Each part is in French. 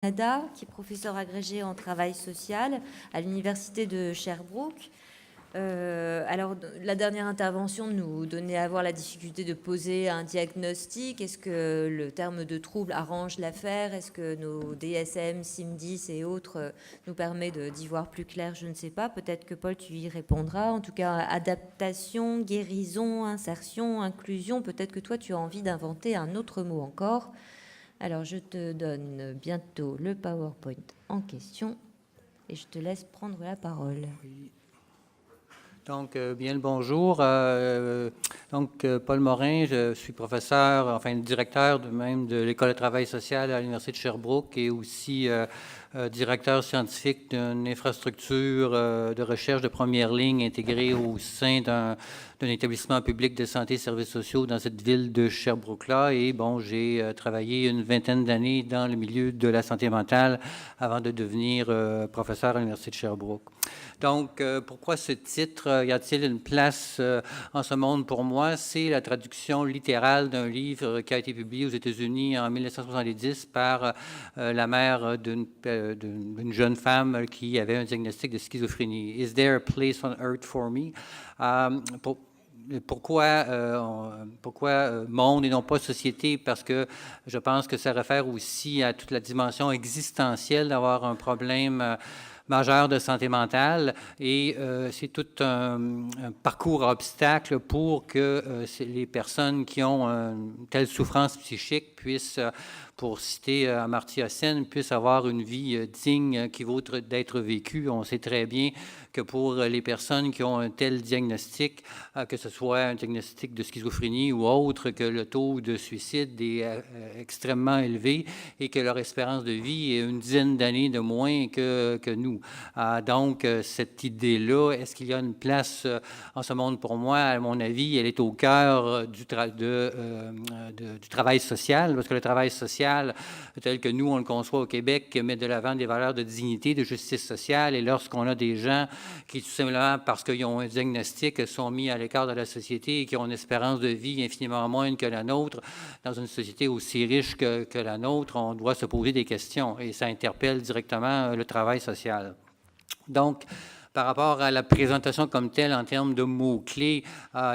Canada, qui est professeur agrégé en travail social à l'université de Sherbrooke. Alors, la dernière intervention nous donnait à voir la difficulté de poser un diagnostic. Est-ce que le terme de trouble arrange l'affaire? Est-ce que nos DSM, SIM10 et autres nous permet d'y voir plus clair? Je ne sais pas. Peut-être que Paul, tu y répondras. En tout cas, adaptation, guérison, insertion, inclusion. Peut-être que toi, tu as envie d'inventer un autre mot encore. Alors, je te donne bientôt le PowerPoint en question et je te laisse prendre la parole. Oui. Donc, bien le bonjour. Paul Morin, je suis professeur, enfin directeur de l'École de travail social à l'Université de Sherbrooke et aussi directeur scientifique d'une infrastructure de recherche de première ligne intégrée au sein d'un établissement public de santé et services sociaux dans cette ville de Sherbrooke-là. Et bon, j'ai travaillé une vingtaine d'années dans le milieu de la santé mentale avant de devenir professeur à l'Université de Sherbrooke. Donc, pourquoi ce titre? Y a-t-il une place en ce monde pour moi? C'est la traduction littérale d'un livre qui a été publié aux États-Unis en 1970 par la mère d'une jeune femme qui avait un diagnostic de schizophrénie. Is there a place on earth for me? Pourquoi monde et non pas société? Parce que je pense que ça réfère aussi à toute la dimension existentielle d'avoir un problème majeur de santé mentale et c'est tout un parcours à obstacles pour que les personnes qui ont une telle souffrance psychique puissent, pour citer Amartya Sen, puissent avoir une vie digne qui vaut d'être vécue. On sait très bien que pour les personnes qui ont un tel diagnostic, que ce soit un diagnostic de schizophrénie ou autre, que le taux de suicide est extrêmement élevé et que leur espérance de vie est une dizaine d'années de moins que nous. Donc, cette idée-là, est-ce qu'il y a une place en ce monde pour moi? À mon avis, elle est au cœur du travail social, parce que le travail social, tel que nous, on le conçoit au Québec, met de l'avant des valeurs de dignité, de justice sociale, et lorsqu'on a des gens qui, tout simplement, parce qu'ils ont un diagnostic, sont mis à l'écart de la société et qui ont une espérance de vie infiniment moindre que la nôtre, dans une société aussi riche que la nôtre, on doit se poser des questions, et ça interpelle directement le travail social. Donc, par rapport à la présentation comme telle, en termes de mots-clés,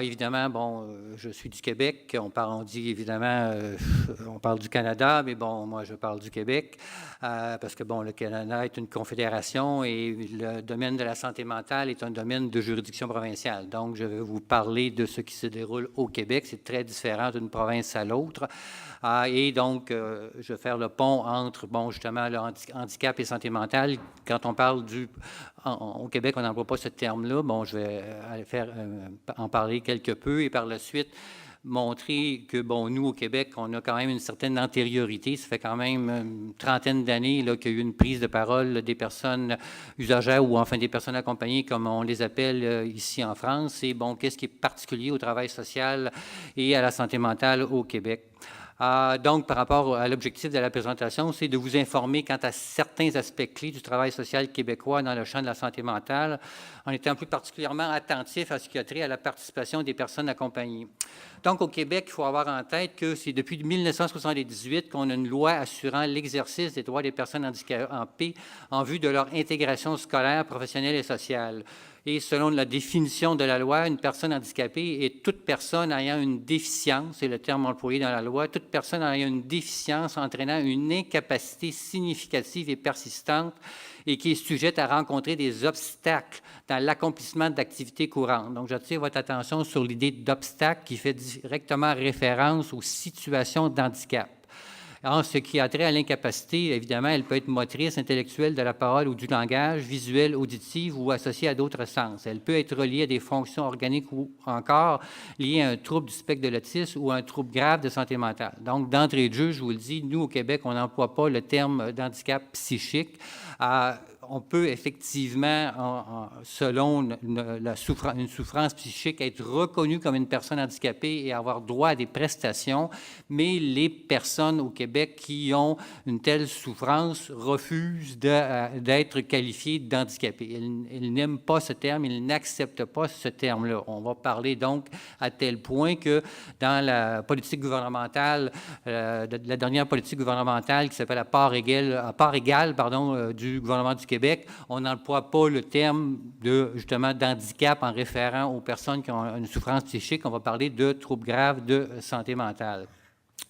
évidemment, bon, je suis du Québec, on parle du Canada, mais bon, moi, je parle du Québec, parce que, bon, le Canada est une confédération et le domaine de la santé mentale est un domaine de juridiction provinciale. Donc, je vais vous parler de ce qui se déroule au Québec. C'est très différent d'une province à l'autre. Et donc, je vais faire le pont entre, bon, justement, le handicap et santé mentale. Quand on parle au Québec, on n'emploie pas ce terme-là. Bon, je vais en parler quelque peu et par la suite montrer que, bon, nous, au Québec, on a quand même une certaine antériorité. Ça fait quand même une trentaine d'années qu'il y a eu une prise de parole des personnes usagères ou enfin des personnes accompagnées, comme on les appelle ici en France. Et, bon, qu'est-ce qui est particulier au travail social et à la santé mentale au Québec? Donc, par rapport à l'objectif de la présentation, c'est de vous informer quant à certains aspects clés du travail social québécois dans le champ de la santé mentale, en étant plus particulièrement attentif à ce qui a trait à la participation des personnes accompagnées. Donc, au Québec, il faut avoir en tête que c'est depuis 1978 qu'on a une loi assurant l'exercice des droits des personnes handicapées en vue de leur intégration scolaire, professionnelle et sociale. Et selon la définition de la loi, une personne handicapée est toute personne ayant une déficience, c'est le terme employé dans la loi, toute personne ayant une déficience entraînant une incapacité significative et persistante et qui est sujette à rencontrer des obstacles dans l'accomplissement d'activités courantes. Donc, j'attire votre attention sur l'idée d'obstacle qui fait directement référence aux situations d'handicap. En ce qui a trait à l'incapacité, évidemment, elle peut être motrice, intellectuelle de la parole ou du langage, visuelle, auditive ou associée à d'autres sens. Elle peut être reliée à des fonctions organiques ou encore liée à un trouble du spectre de l'autisme ou à un trouble grave de santé mentale. Donc, d'entrée de jeu, je vous le dis, nous, au Québec, on n'emploie pas le terme d'handicap psychique. on peut effectivement, selon une souffrance psychique, être reconnu comme une personne handicapée et avoir droit à des prestations, mais les personnes au Québec qui ont une telle souffrance refusent d'être qualifiées d'handicapées. Ils n'aiment pas ce terme, ils n'acceptent pas ce terme-là. On va parler donc à tel point que dans la politique gouvernementale, la dernière politique gouvernementale qui s'appelle à part égale du gouvernement du Québec, on n'emploie pas le terme justement d'handicap en référant aux personnes qui ont une souffrance psychique. On va parler de troubles graves de santé mentale.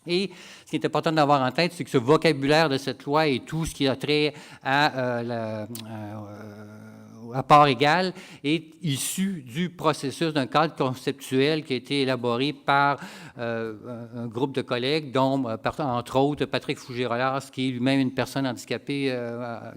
Et ce qui est important d'avoir en tête, c'est que ce vocabulaire de cette loi et tout ce qui a trait à part égale est issu du processus d'un cadre conceptuel qui a été élaboré par un groupe de collègues, dont, entre autres, Patrick Fougier-Rollard, qui est lui-même une personne handicapée,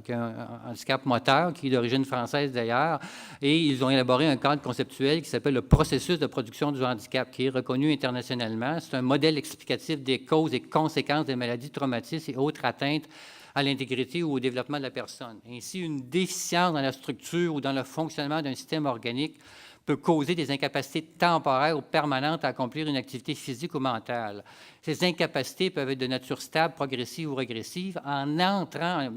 qui a un handicap moteur, qui est d'origine française d'ailleurs, et ils ont élaboré un cadre conceptuel qui s'appelle le processus de production du handicap, qui est reconnu internationalement. C'est un modèle explicatif des causes et conséquences des maladies, traumatismes et autres atteintes à l'intégrité ou au développement de la personne. Ainsi, une déficience dans la structure ou dans le fonctionnement d'un système organique peut causer des incapacités temporaires ou permanentes à accomplir une activité physique ou mentale. Ces incapacités peuvent être de nature stable, progressive ou régressive. En entrant,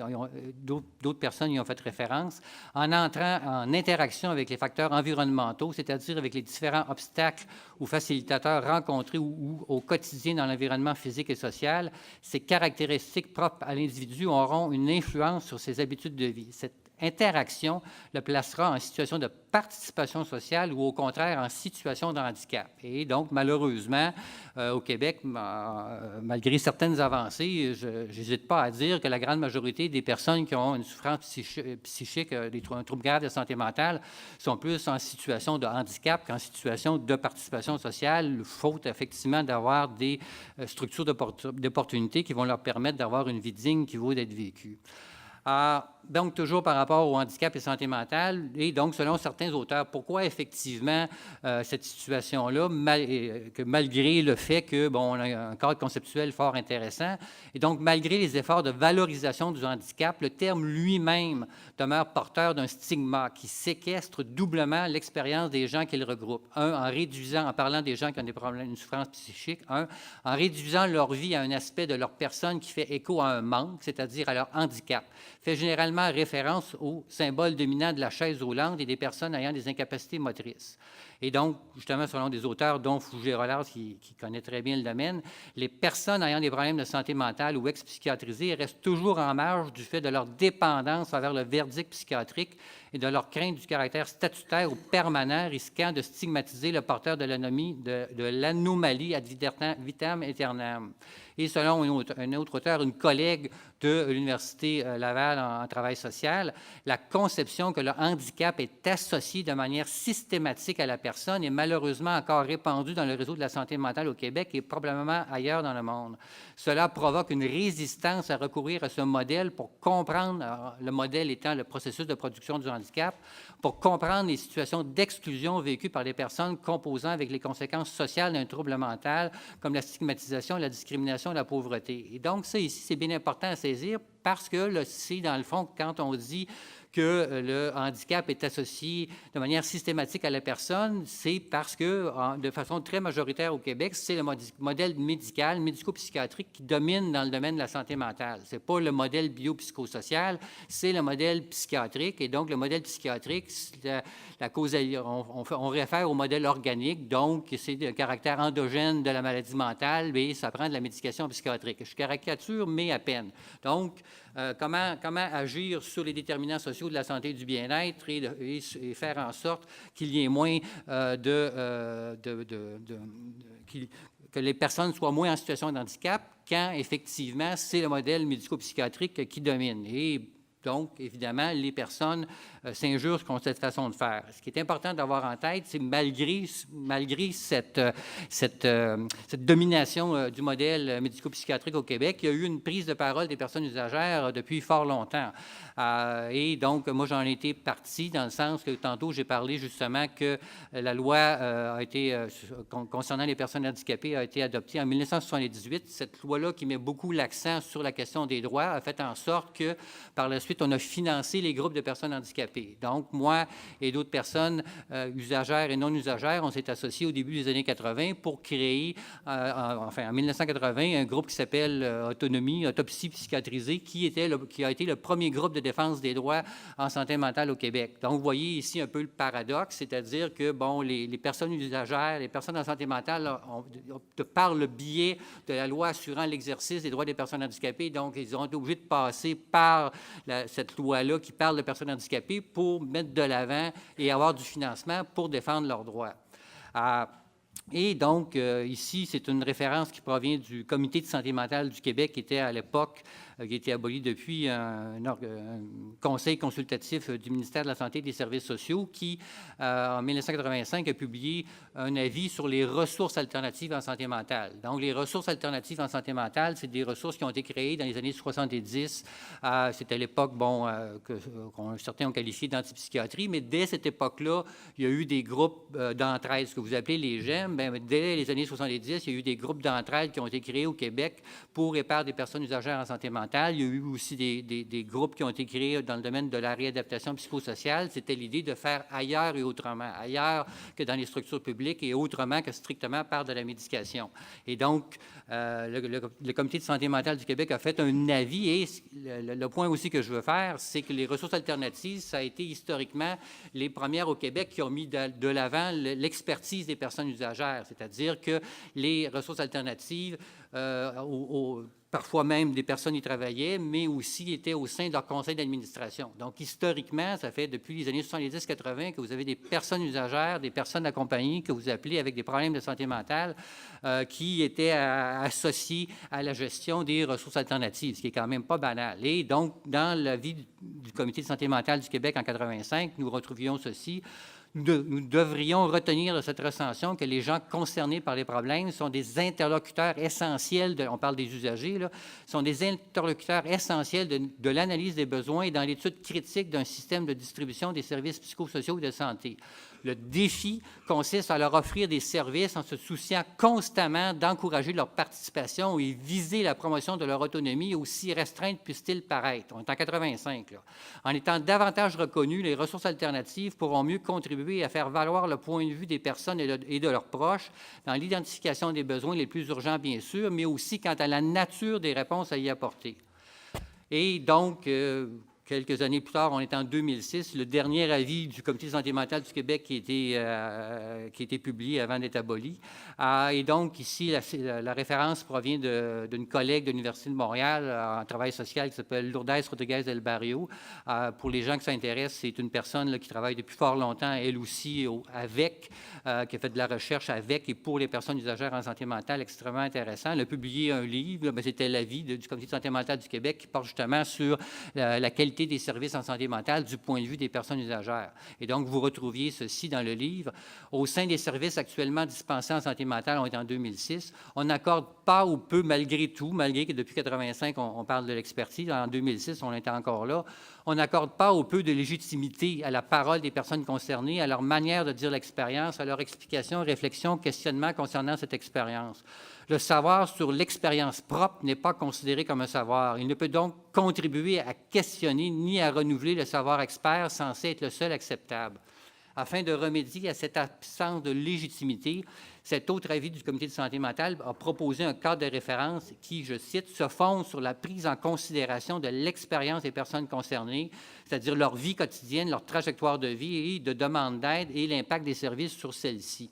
d'autres personnes y ont fait référence, en entrant en interaction avec les facteurs environnementaux, c'est-à-dire avec les différents obstacles ou facilitateurs rencontrés ou au quotidien dans l'environnement physique et social, ces caractéristiques propres à l'individu auront une influence sur ses habitudes de vie. Cette interaction le placera en situation de participation sociale ou au contraire en situation de handicap. Et donc, malheureusement, au Québec, malgré certaines avancées, je n'hésite pas à dire que la grande majorité des personnes qui ont une souffrance psychique, un trouble grave de santé mentale, sont plus en situation de handicap qu'en situation de participation sociale, faute effectivement d'avoir des structures d'opportunité qui vont leur permettre d'avoir une vie digne qui vaut d'être vécue. Donc, toujours par rapport au handicap et santé mentale, et donc, selon certains auteurs, pourquoi effectivement cette situation-là, que malgré le fait que, bon, on a un cadre conceptuel fort intéressant, et donc, malgré les efforts de valorisation du handicap, le terme lui-même demeure porteur d'un stigma qui séquestre doublement l'expérience des gens qu'il regroupe. En parlant des gens qui ont des problèmes, une souffrance psychique, en réduisant leur vie à un aspect de leur personne qui fait écho à un manque, c'est-à-dire à leur handicap, fait généralement référence au symbole dominant de la chaise roulante et des personnes ayant des incapacités motrices. Et donc, justement, selon des auteurs, dont Fougier-Rollard, qui connaît très bien le domaine, les personnes ayant des problèmes de santé mentale ou ex-psychiatrisées restent toujours en marge du fait de leur dépendance envers le verdict psychiatrique et de leur crainte du caractère statutaire ou permanent, risquant de stigmatiser le porteur de l'anomalie ad vitam aeternam. Et selon un autre auteur, une collègue de l'Université Laval en travail social, la conception que le handicap est associé de manière systématique à la personne est malheureusement encore répandue dans le réseau de la santé mentale au Québec et probablement ailleurs dans le monde. Cela provoque une résistance à recourir à ce modèle pour comprendre, le modèle étant le processus de production du handicap, pour comprendre les situations d'exclusion vécues par les personnes composant avec les conséquences sociales d'un trouble mental, comme la stigmatisation, la discrimination, la pauvreté. Et donc, ça ici, c'est bien important à saisir parce que c'est, dans le fond, quand on dit que le handicap est associé de manière systématique à la personne, c'est parce que, de façon très majoritaire au Québec, c'est le modèle médical, médico-psychiatrique qui domine dans le domaine de la santé mentale. Ce n'est pas le modèle biopsychosocial, c'est le modèle psychiatrique. Et donc, le modèle psychiatrique, on réfère au modèle organique, donc c'est le caractère endogène de la maladie mentale, mais ça prend de la médication psychiatrique. Je caricature, mais à peine. Donc, comment agir sur les déterminants sociaux de la santé et du bien-être et faire en sorte qu'il y ait moins que les personnes soient moins en situation de handicap quand, effectivement, c'est le modèle médico-psychiatrique qui domine. Et donc, évidemment, les personnes s'injurent contre cette façon de faire. Ce qui est important d'avoir en tête, c'est malgré cette domination du modèle médico-psychiatrique au Québec, il y a eu une prise de parole des personnes usagères depuis fort longtemps. Et donc, moi, j'en ai été partie dans le sens que tantôt, j'ai parlé justement que la loi concernant les personnes handicapées a été adoptée en 1978. Cette loi-là, qui met beaucoup l'accent sur la question des droits, a fait en sorte que, par la suite, ensuite, on a financé les groupes de personnes handicapées. Donc, moi et d'autres personnes usagères et non usagères, on s'est associés au début des années 80 pour créer, en 1980, un groupe qui s'appelle Autonomie, Autopsie psychiatrisée, qui a été le premier groupe de défense des droits en santé mentale au Québec. Donc, vous voyez ici un peu le paradoxe, c'est-à-dire que, bon, les personnes usagères, les personnes en santé mentale, par le biais de la loi assurant l'exercice des droits des personnes handicapées, donc ils ont été obligés de passer par cette loi-là qui parle de personnes handicapées pour mettre de l'avant et avoir du financement pour défendre leurs droits. Et donc, ici, c'est une référence qui provient du Comité de santé mentale du Québec, qui était à l'époque, qui a été aboli depuis, un conseil consultatif du ministère de la Santé et des Services sociaux, qui, en 1985, a publié un avis sur les ressources alternatives en santé mentale. Donc, les ressources alternatives en santé mentale, c'est des ressources qui ont été créées dans les années 70. C'était à l'époque, bon, que certains ont qualifié d'antipsychiatrie, mais dès cette époque-là, il y a eu des groupes d'entraide, ce que vous appelez les GEM. Bien, dès les années 70, il y a eu des groupes d'entraide qui ont été créés au Québec pour et par des personnes usagères en santé mentale. Il y a eu aussi des groupes qui ont été créés dans le domaine de la réadaptation psychosociale. C'était l'idée de faire ailleurs et autrement, ailleurs que dans les structures publiques et autrement que strictement par de la médication. Et donc, le Comité de santé mentale du Québec a fait un avis et le point aussi que je veux faire, c'est que les ressources alternatives, ça a été historiquement les premières au Québec qui ont mis de l'avant l'expertise des personnes usagères, c'est-à-dire que les ressources alternatives, parfois même des personnes y travaillaient, mais aussi étaient au sein de leur conseil d'administration. Donc, historiquement, ça fait depuis les années 70-80 que vous avez des personnes usagères, des personnes accompagnées que vous appelez avec des problèmes de santé mentale qui étaient associés à la gestion des ressources alternatives, ce qui est quand même pas banal. Et donc, dans l'avis du Comité de santé mentale du Québec en 85, nous retrouvions ceci. Nous devrions retenir de cette recension que les gens concernés par les problèmes sont des interlocuteurs essentiels, on parle des usagers, là, sont des interlocuteurs essentiels de l'analyse des besoins et dans l'étude critique d'un système de distribution des services psychosociaux et de santé. Le défi consiste à leur offrir des services en se souciant constamment d'encourager leur participation et viser la promotion de leur autonomie, aussi restreinte puisse-t-il paraître. On est en 85, là. En étant davantage reconnus, les ressources alternatives pourront mieux contribuer à faire valoir le point de vue des personnes et de leurs proches dans l'identification des besoins les plus urgents, bien sûr, mais aussi quant à la nature des réponses à y apporter. Et donc, quelques années plus tard, on est en 2006, le dernier avis du Comité de santé mentale du Québec qui a été publié avant d'être aboli. Et donc, ici, la référence provient d'une collègue de l'Université de Montréal en travail social qui s'appelle Lourdes Rodriguez del Barrio. Pour les gens qui s'intéressent, c'est une personne là, qui travaille depuis fort longtemps, elle aussi, qui a fait de la recherche avec et pour les personnes usagères en santé mentale, extrêmement intéressant. Elle a publié un livre, c'était l'avis du Comité de santé mentale du Québec qui porte justement sur la qualité des services en santé mentale du point de vue des personnes usagères. Et donc, vous retrouviez ceci dans le livre. Au sein des services actuellement dispensés en santé mentale, on est en 2006, on n'accorde pas ou peu, malgré tout, malgré que depuis 1985, on parle de l'expertise, en 2006, on était encore là, on n'accorde pas ou peu de légitimité à la parole des personnes concernées, à leur manière de dire l'expérience, à leur explication, réflexion, questionnement concernant cette expérience. Le savoir sur l'expérience propre n'est pas considéré comme un savoir. Il ne peut donc contribuer à questionner ni à renouveler le savoir expert censé être le seul acceptable. Afin de remédier à cette absence de légitimité, cet autre avis du Comité de santé mentale a proposé un cadre de référence qui, je cite, se fonde sur la prise en considération de l'expérience des personnes concernées, c'est-à-dire leur vie quotidienne, leur trajectoire de vie et de demande d'aide et l'impact des services sur celle-ci.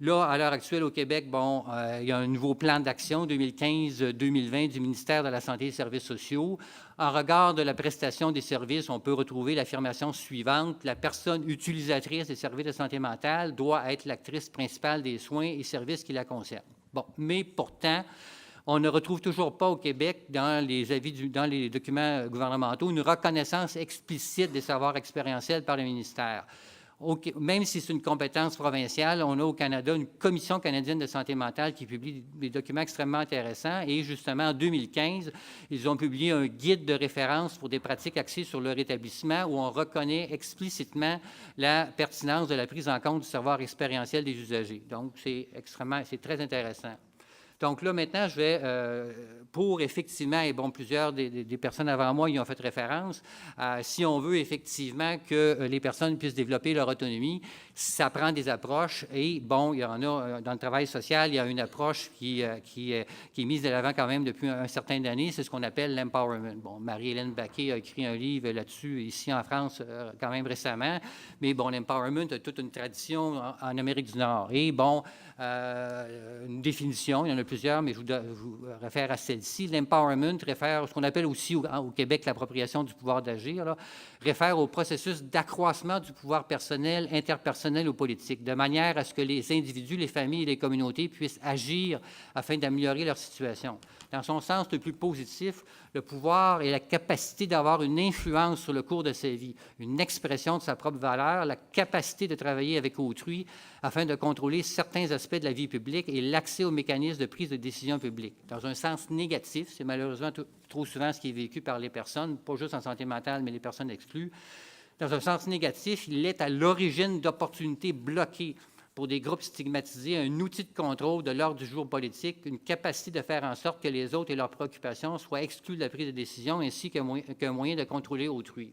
Là, à l'heure actuelle, au Québec, bon, il y a un nouveau plan d'action 2015-2020 du ministère de la Santé et des Services sociaux. En regard de la prestation des services, on peut retrouver l'affirmation suivante: la personne utilisatrice des services de santé mentale doit être l'actrice principale des soins et services qui la concernent. Bon, mais pourtant, on ne retrouve toujours pas au Québec, dans les avis, dans les documents gouvernementaux, une reconnaissance explicite des savoirs expérientiels par le ministère. Même si c'est une compétence provinciale, on a au Canada une commission canadienne de santé mentale qui publie des documents extrêmement intéressants. Et justement, en 2015, ils ont publié un guide de référence pour des pratiques axées sur le rétablissement où on reconnaît explicitement la pertinence de la prise en compte du savoir expérientiel des usagers. Donc, c'est très intéressant. Donc là, maintenant, je vais, pour effectivement, et bon, plusieurs des personnes avant moi y ont fait référence, si on veut effectivement que les personnes puissent développer leur autonomie, ça prend des approches. Et bon, il y en a dans le travail social, il y a une approche qui est mise de l'avant quand même depuis un certain années, c'est ce qu'on appelle l'empowerment. Bon, Marie-Hélène Baquet a écrit un livre là-dessus ici en France quand même récemment, mais bon, l'empowerment a toute une tradition en Amérique du Nord. Et bon, une définition, il y en a plusieurs, mais je vous réfère à celle-ci. L'empowerment réfère, ce qu'on appelle aussi au Québec l'appropriation du pouvoir d'agir, là, réfère au processus d'accroissement du pouvoir personnel, interpersonnel ou politique, de manière à ce que les individus, les familles et les communautés puissent agir afin d'améliorer leur situation. Dans son sens le plus positif, le pouvoir est la capacité d'avoir une influence sur le cours de sa vie, une expression de sa propre valeur, la capacité de travailler avec autrui afin de contrôler certains aspects de la vie publique et l'accès aux mécanismes de prise de décision publique. Dans un sens négatif, c'est malheureusement trop souvent ce qui est vécu par les personnes, pas juste en santé mentale, mais les personnes exclues. Dans un sens négatif, il est à l'origine d'opportunités bloquées pour des groupes stigmatisés, un outil de contrôle de l'ordre du jour politique, une capacité de faire en sorte que les autres et leurs préoccupations soient exclus de la prise de décision, ainsi qu'un moyen de contrôler autrui.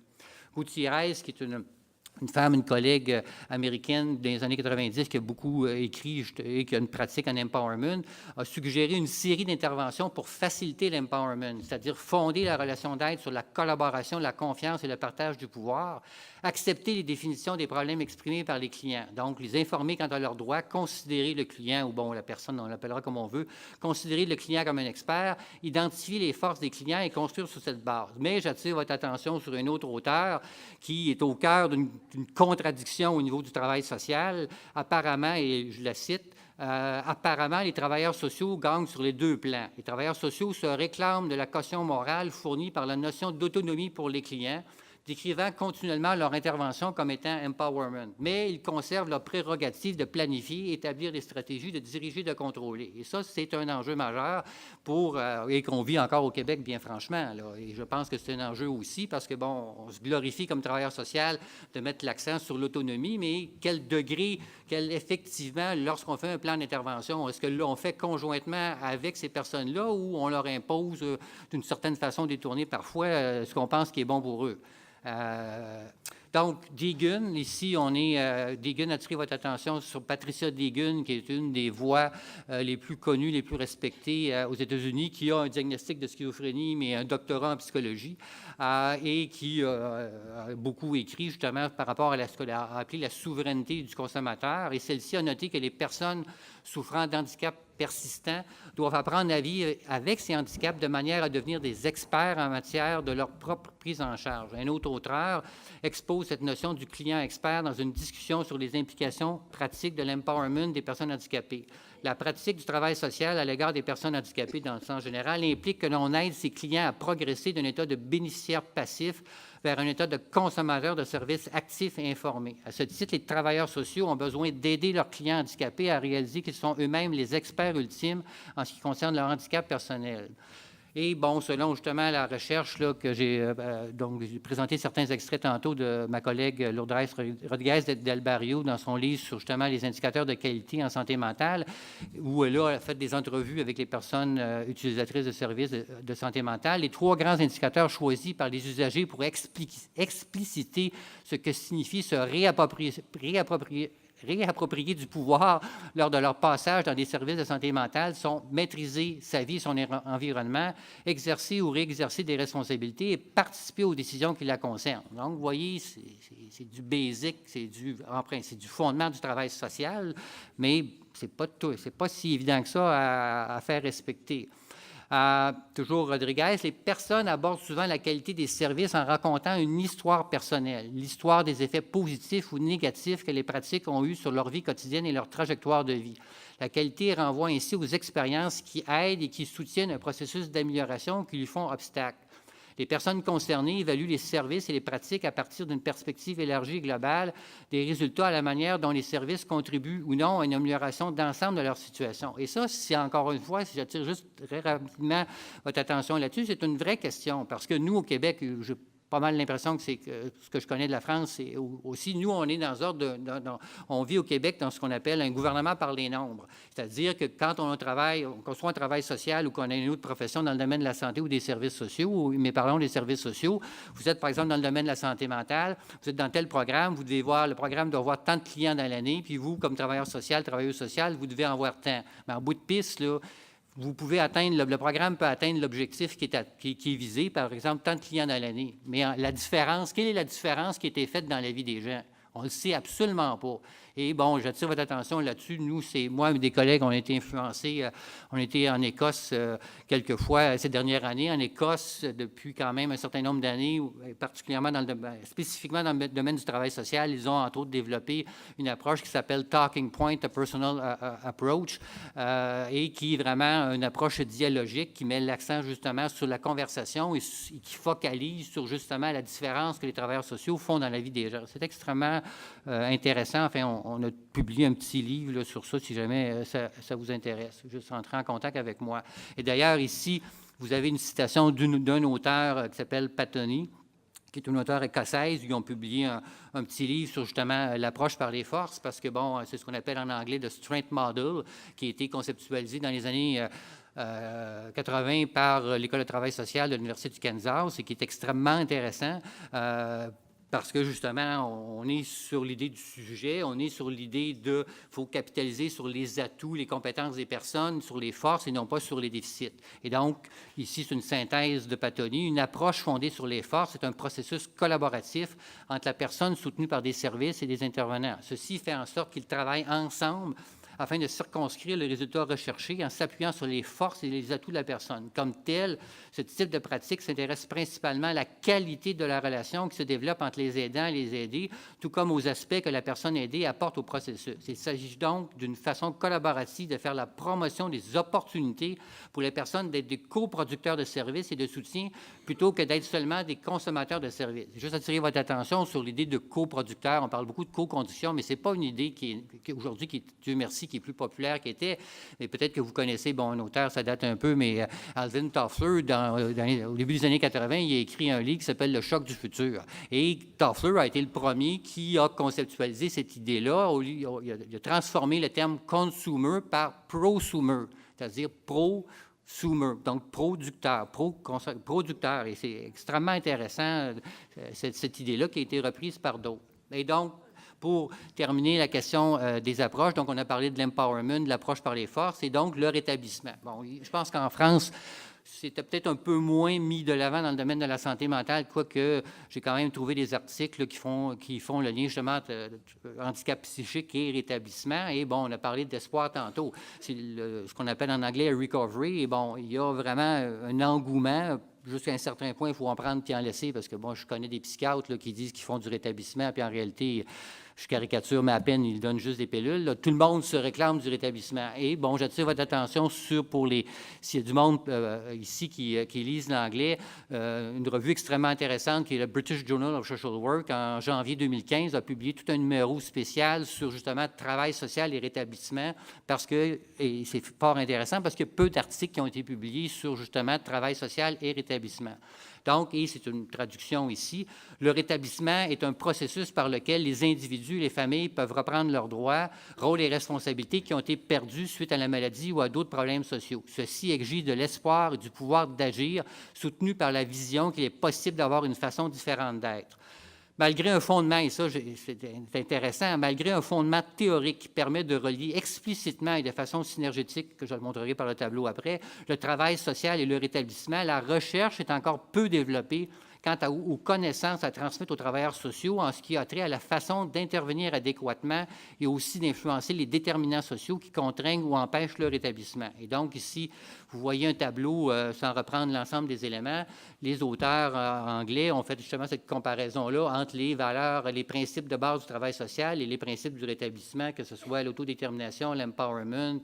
Gutiérrez, qui est une femme, une collègue américaine des années 90 qui a beaucoup écrit et qui a une pratique en empowerment, a suggéré une série d'interventions pour faciliter l'empowerment, c'est-à-dire fonder la relation d'aide sur la collaboration, la confiance et le partage du pouvoir, accepter les définitions des problèmes exprimés par les clients, donc les informer quant à leurs droits, considérer le client, ou bon, la personne, on l'appellera comme on veut, considérer le client comme un expert, identifier les forces des clients et construire sur cette base. Mais j'attire votre attention sur un autre auteur qui est au cœur d'une contradiction au niveau du travail social. Apparemment, et je la cite, apparemment, les travailleurs sociaux gagnent sur les deux plans. Les travailleurs sociaux se réclament de la caution morale fournie par la notion d'autonomie pour les clients, décrivant continuellement leur intervention comme étant empowerment. Mais ils conservent leur prérogative de planifier, établir des stratégies, de diriger, de contrôler. Et ça, c'est un enjeu majeur et qu'on vit encore au Québec, bien franchement. Là. Et je pense que c'est un enjeu aussi parce que, bon, on se glorifie comme travailleur social de mettre l'accent sur l'autonomie, mais quel degré, effectivement, lorsqu'on fait un plan d'intervention, est-ce que l'on fait conjointement avec ces personnes-là ou on leur impose d'une certaine façon détournée parfois ce qu'on pense qui est bon pour eux? Donc, Deegan, ici, Deegan a attiré votre attention sur Patricia Deegan, qui est une des voix les plus connues, les plus respectées aux États-Unis, qui a un diagnostic de schizophrénie, mais un doctorat en psychologie, et qui a beaucoup écrit justement par rapport à ce qu'elle a appelé la souveraineté du consommateur. Et celle-ci a noté que les personnes souffrant d'handicap persistants doivent apprendre à vivre avec ces handicaps de manière à devenir des experts en matière de leur propre prise en charge. Un autre auteur expose cette notion du client expert dans une discussion sur les implications pratiques de l'empowerment des personnes handicapées. La pratique du travail social à l'égard des personnes handicapées dans le sens général implique que l'on aide ces clients à progresser d'un état de bénéficiaire passif vers un état de consommateur de services actifs et informés. À ce titre, les travailleurs sociaux ont besoin d'aider leurs clients handicapés à réaliser qu'ils sont eux-mêmes les experts ultimes en ce qui concerne leur handicap personnel. Et bon, selon justement la recherche là, que j'ai présenté certains extraits tantôt de ma collègue Lourdes Rodriguez del Barrio dans son livre sur justement les indicateurs de qualité en santé mentale, où elle a fait des entrevues avec les personnes utilisatrices de services de santé mentale. Les 3 grands indicateurs choisis par les usagers pour expliciter ce que signifie se réapproprier du pouvoir lors de leur passage dans des services de santé mentale sont maîtriser sa vie et son environnement, exercer ou réexercer des responsabilités et participer aux décisions qui la concernent. Donc, vous voyez, c'est du basic, c'est du fondement du travail social, mais c'est pas si évident que ça à faire respecter. Toujours Rodriguez, les personnes abordent souvent la qualité des services en racontant une histoire personnelle, l'histoire des effets positifs ou négatifs que les pratiques ont eus sur leur vie quotidienne et leur trajectoire de vie. La qualité renvoie ainsi aux expériences qui aident et qui soutiennent un processus d'amélioration qui lui font obstacle. Les personnes concernées évaluent les services et les pratiques à partir d'une perspective élargie et globale des résultats à la manière dont les services contribuent ou non à une amélioration d'ensemble de leur situation. Et ça, c'est encore une fois, si j'attire juste très rapidement votre attention là-dessus, c'est une vraie question parce que nous, au Québec, pas mal l'impression que c'est ce que je connais de la France, c'est aussi, nous, on est on vit au Québec dans ce qu'on appelle un gouvernement par les nombres. C'est-à-dire que quand on soit un travail social ou qu'on a une autre profession dans le domaine de la santé ou des services sociaux, mais parlons des services sociaux, vous êtes, par exemple, dans le domaine de la santé mentale, vous êtes dans tel programme, le programme doit voir tant de clients dans l'année, puis vous, comme travailleur social, travailleuse sociale, vous devez en voir tant. Mais en bout de piste, là, vous pouvez atteindre, le programme peut atteindre l'objectif qui est visé, par exemple, tant de clients dans l'année. Mais la différence, quelle est la différence qui a été faite dans la vie des gens? On ne le sait absolument pas. Et bon, j'attire votre attention là-dessus. Nous, moi et des collègues, on a été influencés. On était en Écosse quelques fois ces dernières années. En Écosse, depuis quand même un certain nombre d'années, particulièrement spécifiquement dans le domaine du travail social, ils ont entre autres développé une approche qui s'appelle Talking Point, a Personal Approach, et qui est vraiment une approche dialogique qui met l'accent justement sur la conversation et qui focalise sur justement la différence que les travailleurs sociaux font dans la vie des gens. C'est extrêmement intéressant. Enfin, on a publié un petit livre là, sur ça, si jamais ça vous intéresse. Juste entrer en contact avec moi. Et d'ailleurs, ici, vous avez une citation d'un auteur qui s'appelle Patoni, qui est une auteure écossaise. Ils ont publié un petit livre sur justement l'approche par les forces, parce que, bon, c'est ce qu'on appelle en anglais le Strength Model, qui a été conceptualisé dans les années 80 par l'École de travail social de l'Université du Kansas et qui est extrêmement intéressant. Parce que, justement, on est sur l'idée du sujet, on est sur l'idée de faut capitaliser sur les atouts, les compétences des personnes, sur les forces et non pas sur les déficits. Et donc, ici, c'est une synthèse de Patoni. Une approche fondée sur les forces, c'est un processus collaboratif entre la personne soutenue par des services et des intervenants. Ceci fait en sorte qu'ils travaillent ensemble afin de circonscrire le résultat recherché en s'appuyant sur les forces et les atouts de la personne. Comme tel, ce type de pratique s'intéresse principalement à la qualité de la relation qui se développe entre les aidants et les aidés, tout comme aux aspects que la personne aidée apporte au processus. Il s'agit donc d'une façon collaborative de faire la promotion des opportunités pour les personnes d'être des coproducteurs de services et de soutien plutôt que d'être seulement des consommateurs de services. Juste attirer votre attention sur l'idée de coproducteur. On parle beaucoup de co-condition, mais ce n'est pas une idée qui aujourd'hui, Dieu merci, qui est plus populaire qu'était, mais peut-être que vous connaissez, bon, un auteur, ça date un peu, mais Alvin Toffler, au début des années 80, il a écrit un livre qui s'appelle « Le choc du futur ». Et Toffler a été le premier qui a conceptualisé cette idée-là. Il a transformé le terme « consumer » par « prosumer », c'est-à-dire « prosumer », donc producteur, producteur. Et c'est extrêmement intéressant, cette idée-là qui a été reprise par d'autres. Et donc, pour terminer la question des approches, donc on a parlé de l'empowerment, de l'approche par les forces, et donc le rétablissement. Bon, je pense qu'en France, c'était peut-être un peu moins mis de l'avant dans le domaine de la santé mentale, quoique j'ai quand même trouvé des articles qui font le lien justement entre handicap psychique et rétablissement. Et bon, on a parlé d'espoir tantôt. C'est ce qu'on appelle en anglais « recovery ». Et bon, il y a vraiment un engouement. Jusqu'à un certain point, il faut en prendre puis en laisser, parce que bon, je connais des psychiatres là, qui disent qu'ils font du rétablissement, puis en réalité, je caricature, mais à peine, ils donnent juste des pilules. Là. Tout le monde se réclame du rétablissement. Et bon, j'attire votre attention sur, s'il y a du monde ici qui lise l'anglais, une revue extrêmement intéressante qui est le British Journal of Social Work, en janvier 2015, a publié tout un numéro spécial sur justement travail social et rétablissement, et c'est fort intéressant parce qu'il y a peu d'articles qui ont été publiés sur justement travail social et rétablissement. Donc, et c'est une traduction ici, le rétablissement est un processus par lequel les individus et les familles peuvent reprendre leurs droits, rôles et responsabilités qui ont été perdus suite à la maladie ou à d'autres problèmes sociaux. Ceci exige de l'espoir et du pouvoir d'agir, soutenu par la vision qu'il est possible d'avoir une façon différente d'être. Malgré un fondement, et ça c'est intéressant, malgré un fondement théorique qui permet de relier explicitement et de façon synergétique, que je le montrerai par le tableau après, le travail social et le rétablissement, la recherche est encore peu développée quant aux connaissances à transmettre aux travailleurs sociaux en ce qui a trait à la façon d'intervenir adéquatement et aussi d'influencer les déterminants sociaux qui contraignent ou empêchent leur établissement. Et donc ici, vous voyez un tableau sans reprendre l'ensemble des éléments. Les auteurs anglais ont fait justement cette comparaison-là entre les valeurs, les principes de base du travail social et les principes du rétablissement, que ce soit l'autodétermination, l'empowerment,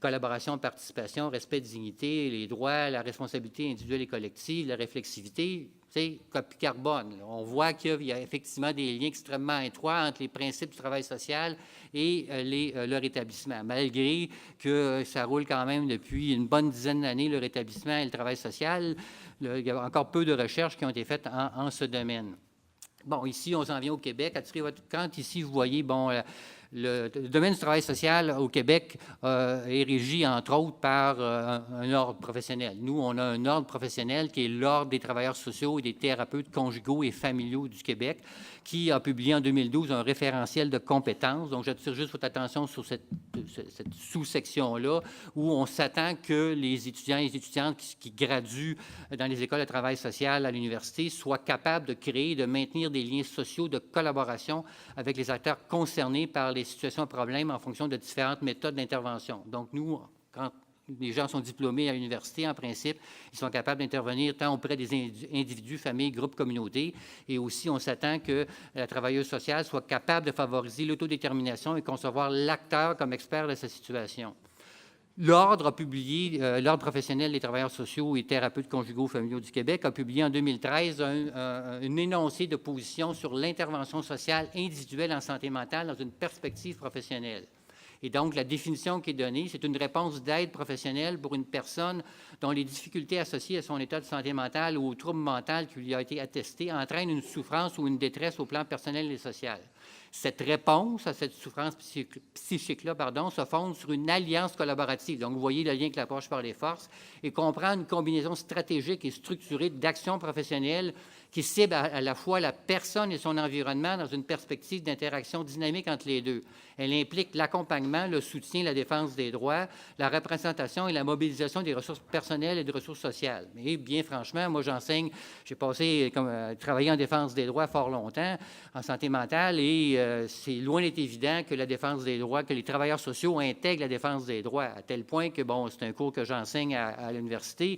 collaboration, participation, respect de dignité, les droits, la responsabilité individuelle et collective, la réflexivité. c'est copie carbone. Là. On voit qu'il y a effectivement des liens extrêmement étroits entre les principes du travail social et leur établissement, malgré que ça roule quand même depuis une bonne dizaine d'années, le rétablissement et le travail social. Il y a encore peu de recherches qui ont été faites en ce domaine. Bon, ici, on s'en vient au Québec. Attirez votre compte. Ici, vous voyez, bon, le domaine du travail social au Québec est régi, entre autres, par un ordre professionnel. Nous, on a un ordre professionnel qui est l'Ordre des travailleurs sociaux et des thérapeutes conjugaux et familiaux du Québec, qui a publié en 2012 un référentiel de compétences. Donc, j'attire juste votre attention sur cette sous-section-là, où on s'attend que les étudiants et les étudiantes qui graduent dans les écoles de travail social à l'université soient capables de créer et de maintenir des liens sociaux de collaboration avec les acteurs concernés par les situations à problème en fonction de différentes méthodes d'intervention. Donc, nous, quand les gens sont diplômés à l'université, en principe, ils sont capables d'intervenir tant auprès des individus, familles, groupes, communautés, et aussi on s'attend que la travailleuse sociale soit capable de favoriser l'autodétermination et concevoir l'acteur comme expert de sa situation. L'Ordre a publié, l'Ordre professionnel des travailleurs sociaux et thérapeutes conjugaux familiaux du Québec a publié en 2013 un énoncé de position sur l'intervention sociale individuelle en santé mentale dans une perspective professionnelle. Et donc, la définition qui est donnée, c'est une réponse d'aide professionnelle pour une personne dont les difficultés associées à son état de santé mentale ou au trouble mental qui lui a été attesté entraînent une souffrance ou une détresse au plan personnel et social. Cette réponse à cette souffrance psychique-là, se fonde sur une alliance collaborative. Donc, vous voyez le lien avec l'approche par les forces et comprend une combinaison stratégique et structurée d'actions professionnelles qui ciblent à la fois la personne et son environnement dans une perspective d'interaction dynamique entre les deux. Elle implique l'accompagnement, le soutien, la défense des droits, la représentation et la mobilisation des ressources personnelles et des ressources sociales. Mais bien franchement, moi j'enseigne, j'ai passé travaillé en défense des droits fort longtemps, en santé mentale, et c'est loin d'être évident que la défense des droits, que les travailleurs sociaux intègrent la défense des droits, à tel point que, bon, c'est un cours que j'enseigne à l'université,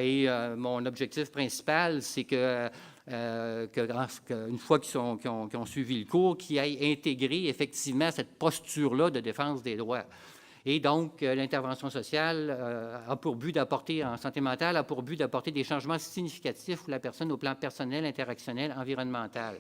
et mon objectif principal, c'est que une fois qu'ils ont suivi le cours, qu'ils aient intégré effectivement cette posture-là de défense des droits. Et donc, l'intervention sociale a pour but d'apporter, en santé mentale, a pour but d'apporter des changements significatifs pour la personne au plan personnel, interactionnel, environnemental.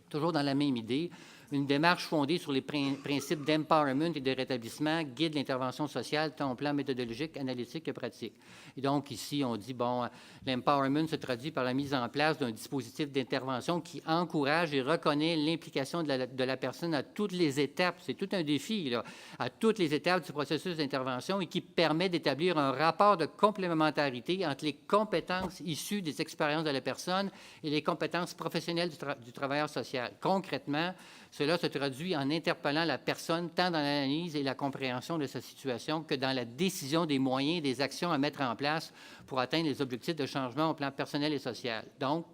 Toujours dans la même idée, une démarche fondée sur les principes d'empowerment et de rétablissement guide l'intervention sociale tant au plan méthodologique, analytique que pratique. Et donc, ici, on dit, bon, l'empowerment se traduit par la mise en place d'un dispositif d'intervention qui encourage et reconnaît l'implication de la personne à toutes les étapes. C'est tout un défi, là, à toutes les étapes du processus d'intervention et qui permet d'établir un rapport de complémentarité entre les compétences issues des expériences de la personne et les compétences professionnelles du travailleur social. Concrètement, cela se traduit en interpellant la personne tant dans l'analyse et la compréhension de sa situation que dans la décision des moyens et des actions à mettre en place pour atteindre les objectifs de changement au plan personnel et social. Donc,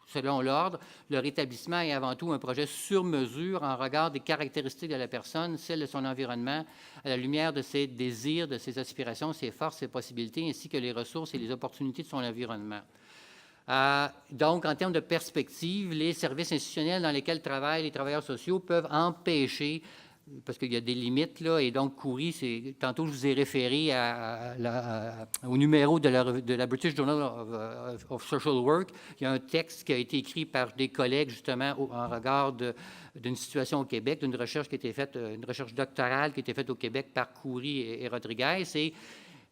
selon l'Ordre, le rétablissement est avant tout un projet sur mesure en regard des caractéristiques de la personne, celles de son environnement, à la lumière de ses désirs, de ses aspirations, ses forces, ses possibilités, ainsi que les ressources et les opportunités de son environnement. Donc, en termes de perspective, les services institutionnels dans lesquels travaillent les travailleurs sociaux peuvent empêcher, parce qu'il y a des limites, là, et donc Coury, tantôt je vous ai référé au numéro de la British Journal of Social Work. Il y a un texte qui a été écrit par des collègues, justement, en regard d'une situation au Québec, d'une recherche qui a été faite, une recherche doctorale qui a été faite au Québec par Coury et Rodriguez, et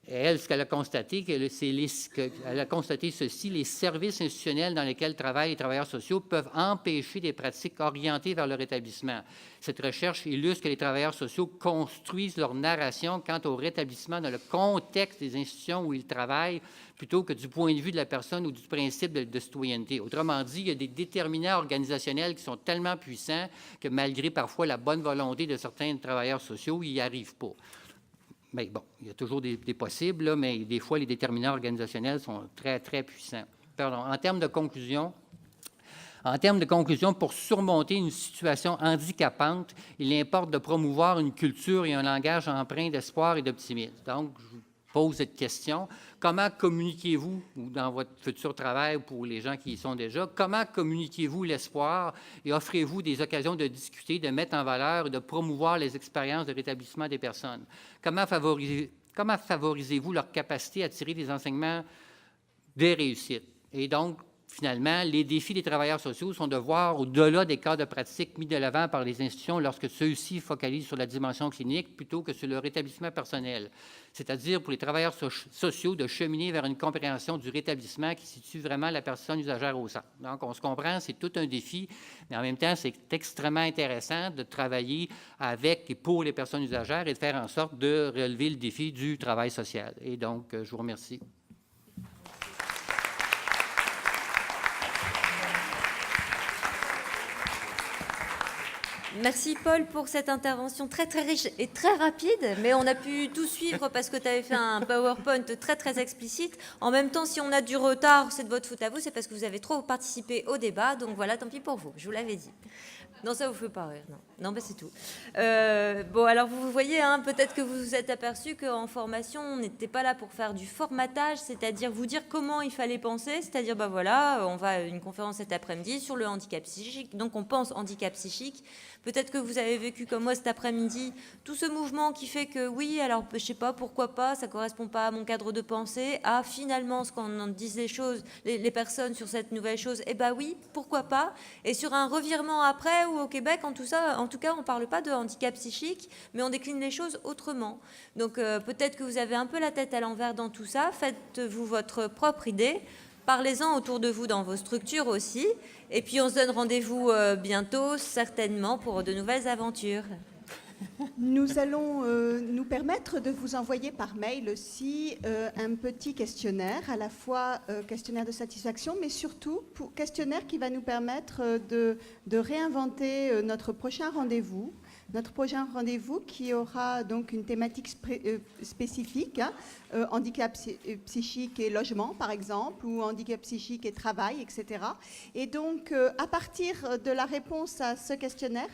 elle, ce qu'elle a constaté, elle a constaté ceci: les services institutionnels dans lesquels travaillent les travailleurs sociaux peuvent empêcher des pratiques orientées vers le rétablissement. Cette recherche illustre que les travailleurs sociaux construisent leur narration quant au rétablissement dans le contexte des institutions où ils travaillent, plutôt que du point de vue de la personne ou du principe de citoyenneté. Autrement dit, il y a des déterminants organisationnels qui sont tellement puissants que malgré parfois la bonne volonté de certains travailleurs sociaux, ils n'y arrivent pas. Mais bon, il y a toujours des possibles, là, mais des fois, les déterminants organisationnels sont très, très puissants. Pardon. En termes de conclusion, pour surmonter une situation handicapante, il importe de promouvoir une culture et un langage empreint d'espoir et d'optimisme. Donc, je vous pose cette question. Comment communiquez-vous, ou dans votre futur travail, pour les gens qui y sont déjà, comment communiquez-vous l'espoir et offrez-vous des occasions de discuter, de mettre en valeur et de promouvoir les expériences de rétablissement des personnes? Comment favorisez-vous leur capacité à tirer des enseignements des réussites? Et donc, finalement, les défis des travailleurs sociaux sont de voir au-delà des cas de pratique mis de l'avant par les institutions lorsque ceux-ci focalisent sur la dimension clinique plutôt que sur leur établissement personnel. C'est-à-dire pour les travailleurs sociaux de cheminer vers une compréhension du rétablissement qui situe vraiment la personne usagère au centre. Donc, on se comprend, c'est tout un défi, mais en même temps, c'est extrêmement intéressant de travailler avec et pour les personnes usagères et de faire en sorte de relever le défi du travail social. Et donc, je vous remercie. Merci Paul pour cette intervention très très riche et très rapide, mais on a pu tout suivre parce que tu avais fait un PowerPoint très très explicite. En même temps, si on a du retard, c'est de votre faute à vous, c'est parce que vous avez trop participé au débat, donc voilà, tant pis pour vous, je vous l'avais dit. Non, ça vous fait pas rire, non. Non, bah c'est tout. Bon, alors vous voyez, hein, peut-être que vous vous êtes aperçu qu'en formation, on n'était pas là pour faire du formatage, c'est-à-dire vous dire comment il fallait penser, c'est-à-dire, bah voilà, on va à une conférence cet après-midi sur le handicap psychique, donc on pense handicap psychique. Peut-être que vous avez vécu comme moi cet après-midi tout ce mouvement qui fait que oui, alors je sais pas, pourquoi pas, ça correspond pas à mon cadre de pensée, à finalement ce qu'on en dise les choses, les personnes sur cette nouvelle chose, eh ben oui, pourquoi pas, et sur un revirement après où au Québec, en tout cas, on parle pas de handicap psychique, mais on décline les choses autrement. Donc peut-être que vous avez un peu la tête à l'envers dans tout ça, faites-vous votre propre idée. Parlez-en autour de vous dans vos structures aussi. Et puis, on se donne rendez-vous bientôt, certainement, pour de nouvelles aventures. Nous allons nous permettre de vous envoyer par mail aussi un petit questionnaire, à la fois questionnaire de satisfaction, mais surtout questionnaire qui va nous permettre de réinventer notre prochain rendez-vous. Notre prochain rendez-vous qui aura donc une thématique spécifique, hein, handicap psychique et logement par exemple, ou handicap psychique et travail, etc. Et donc à partir de la réponse à ce questionnaire,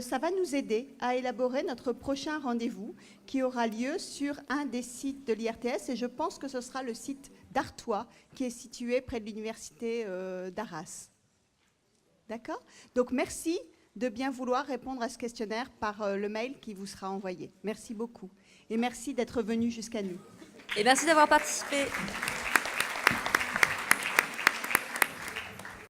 ça va nous aider à élaborer notre prochain rendez-vous qui aura lieu sur un des sites de l'IRTS, et je pense que ce sera le site d'Artois qui est situé près de l'université d'Arras. D'accord ? Donc merci de bien vouloir répondre à ce questionnaire par le mail qui vous sera envoyé. Merci beaucoup. Et merci d'être venu jusqu'à nous. Et merci d'avoir participé.